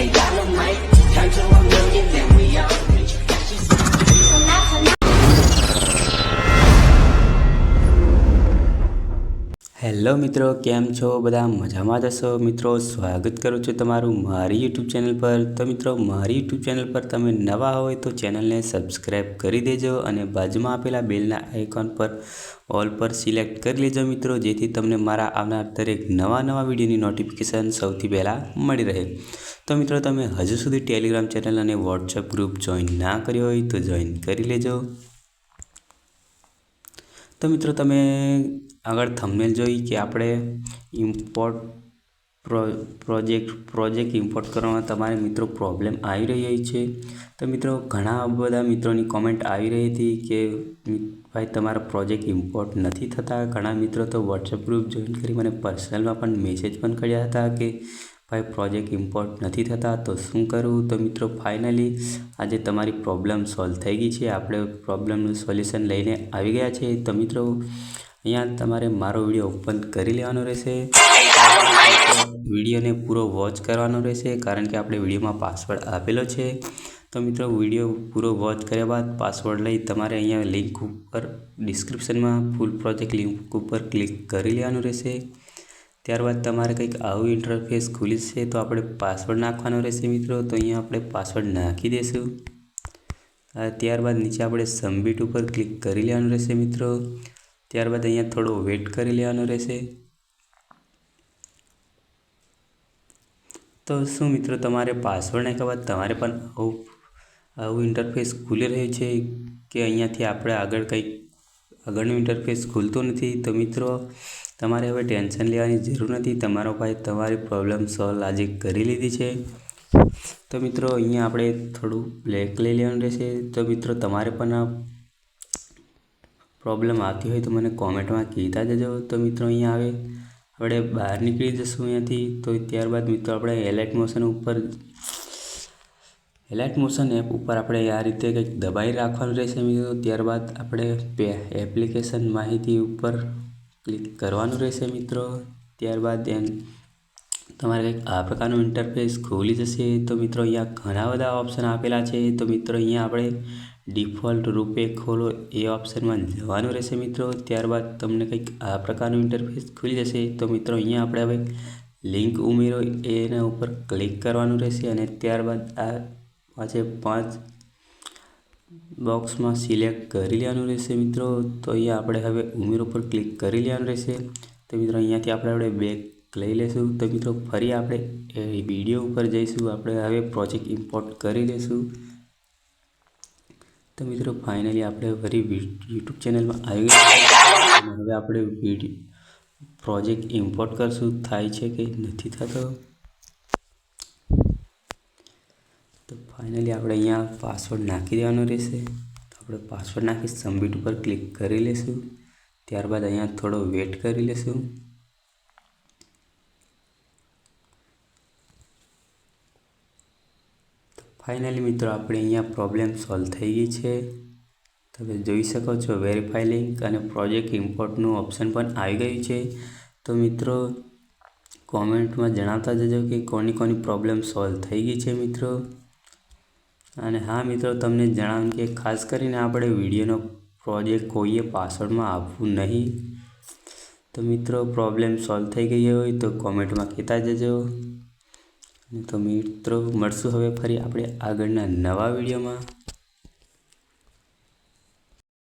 Hello મિત્રો, કેમ છો? બધા મજામાં જશો? મિત્રો, સ્વાગત કરું છું તમારું મારી યુટ્યુબ ચેનલ પર. તો મિત્રો, મારી યુટ્યુબ ચેનલ પર તમે નવા હોય તો ચેનલને સબસ્ક્રાઈબ કરી દેજો અને બાજુમાં આપેલા બેલના આઇકોન પર ઓલ પર સિલેક્ટ કરી લેજો મિત્રો, જેથી તમને મારા આવનાર દરેક નવા વિડીયોની નોટિફિકેશન સૌથી પહેલાં મળી રહે. તો મિત્રો, તમે હજુ સુધી ટેલિગ્રામ ચેનલ અને વોટ્સએપ ગ્રુપ જોઈન ના કર્યો હોય તો જોઈન કરી લેજો. તો મિત્રો, તમે આગળ થંબનેલ જોઈ કે આપણે ઇમ્પોર્ટ પ્રોજેક્ટ ઇમ્પોર્ટ કરવામાં તમારે મિત્રો પ્રોબ્લેમ આવી રહી છે. તો મિત્રો, ઘણા બધા મિત્રોની કોમેન્ટ આવી રહી હતી કે ભાઈ તમારા પ્રોજેક્ટ ઇમ્પોર્ટ નથી થતા. ઘણા મિત્રો તો વોટ્સએપ ગ્રુપ જોઈન કરી મને પર્સનલમાં પણ મેસેજ પણ કર્યા હતા કે ભાઈ પ્રોજેક્ટ ઇમ્પોર્ટ નથી થતા, તો શું કરું? તો મિત્રો, ફાઇનલી આજે તમારી પ્રોબ્લેમ સોલ્વ થઈ ગઈ છે. આપણે પ્રોબ્લેમનું સોલ્યુશન લઈને આવી ગયા છે. તો મિત્રો, અહીંયા તમારે મારો વિડીયો ઓપન કરી લેવાનો રહેશે. વિડીયોને પૂરો વોચ કરવાનો રહેશે, કારણ કે આપણે વિડીયોમાં પાસવર્ડ આપેલો છે. તો મિત્રો, વિડીયો પૂરો વોચ કર્યા બાદ પાસવર્ડ લઈ તમારે અહીંયા લિંક ઉપર ડિસ્ક્રિપ્શનમાં ફૂલ પ્રોજેક્ટ લિંક ઉપર ક્લિક કરી લેવાનું રહેશે. ત્યારબાદ તમારે કંઈક આવું ઇન્ટરફેસ ખુલી છે, તો આપણે પાસવર્ડ નાખવાનો રહેશે મિત્રો. તો અહીંયા આપણે પાસવર્ડ નાખી દઈશું. ત્યારબાદ નીચે આપણે સબમિટ ઉપર ક્લિક કરી લેવાનું રહેશે મિત્રો. ત્યારબાદ અહીંયા થોડો વેઇટ કરી લેવાનો રહેશે. તો શું મિત્રો, તમારે પાસવર્ડ નાખ્યા બાદ તમારે પણ આવું ઇન્ટરફેસ ખુલી રહ્યું છે કે અહીંયાથી આપણે આગળનું ઇન્ટરફેસ ખુલતું નથી? તો મિત્રો, તમારે હવે ટેન્શન લેવાની જરૂર નથી. તમારો ભાઈ તમારી પ્રોબ્લેમ સોલ્વ આજે કરી લીધી છે. તો મિત્રો, અહીંયા આપણે થોડું બ્લેક લઈ લેવાનું રહેશે. તો મિત્રો, તમારે પણ પ્રોબ્લેમ આવતી હોય તો મને કોમેન્ટમાં કહેતા જજો. તો મિત્રો, અહીંયા આપણે બહાર નીકળી જશું અહીંયાથી. તો ત્યારબાદ મિત્રો, આપણે એલાઇટ મોશન એપ ઉપર આપણે આ રીતે કંઈક દબાઈ રાખવાનું રહેશે મિત્રો. ત્યારબાદ આપણે એપ્લિકેશન માહિતી ઉપર ક્લિક કરવાનું રહેશે મિત્રો. ત્યારબાદ તમારે કંઈક આ પ્રકારનું ઇન્ટરફેસ ખોલી જશે. તો મિત્રો, અહીંયા ઘણા બધા ઓપ્શન આપેલા છે. તો મિત્રો, અહીંયા આપણે ડિફોલ્ટ રૂપે ખોલો એ ઓપ્શનમાં જવાનું રહેશે મિત્રો. ત્યારબાદ તમને કંઈક આ પ્રકારનું ઇન્ટરફેસ ખુલી જશે. તો મિત્રો, અહીંયા આપણે હવે લિંક ઉમેરો એના ઉપર ક્લિક કરવાનું રહેશે અને ત્યારબાદ આ 5 બોક્સમાં સિલેક્ટ કરી લેવાનું રહેશે મિત્રો. તો અહીંયા આપણે હવે ઉમેરો પર ક્લિક કરી લેવાનું રહેશે. તો મિત્રો, અહીંયાથી આપણે બેક લઈ લઈશું. તો મિત્રો, ફરી આપણે વિડીયો ઉપર જઈશું. આપણે હવે પ્રોજેક્ટ ઇમ્પોર્ટ કરી લઈશું. તો મિત્રો, ફાઇનલી આપણે ફરી યુટ્યુબ ચેનલમાં આવી ગયા. હવે આપણે પ્રોજેક્ટ ઇમ્પોર્ટ કરશું. થાય છે કે નથી થતો? તો ફાઇનલી આપણે અહીંયા પાસવર્ડ નાખી દેવાનો રહેશે. તો આપણે પાસવર્ડ નાખી સબમિટ ઉપર ક્લિક કરી લઈશું. ત્યારબાદ અહીંયા થોડો વેટ કરી લઈશું. ફાઇનલી મિત્રો, આપણે અહીંયા પ્રોબ્લેમ સોલ્વ થઈ ગઈ છે. તમે જોઈ શકો છો વેરીફાઈ લિંક અને પ્રોજેક્ટ ઇમ્પોર્ટનું ઓપ્શન પણ આવી ગયું છે. તો મિત્રો, કોમેન્ટમાં જણાવતા જજો કે કોની પ્રોબ્લેમ સોલ્વ થઈ ગઈ છે મિત્રો. અને હા મિત્રો, તમને જણાવું કે ખાસ કરીને આપણે વિડીયોનો પ્રોજેક્ટ કોઈએ પાસવર્ડમાં આપવું નહીં. તો મિત્રો, પ્રોબ્લેમ સોલ્વ થઈ ગઈ હોય તો કોમેન્ટમાં કહેતા જજો. તો મિત્રો, મળશું હવે ફરી આપણે આગળના નવા વિડીયોમાં.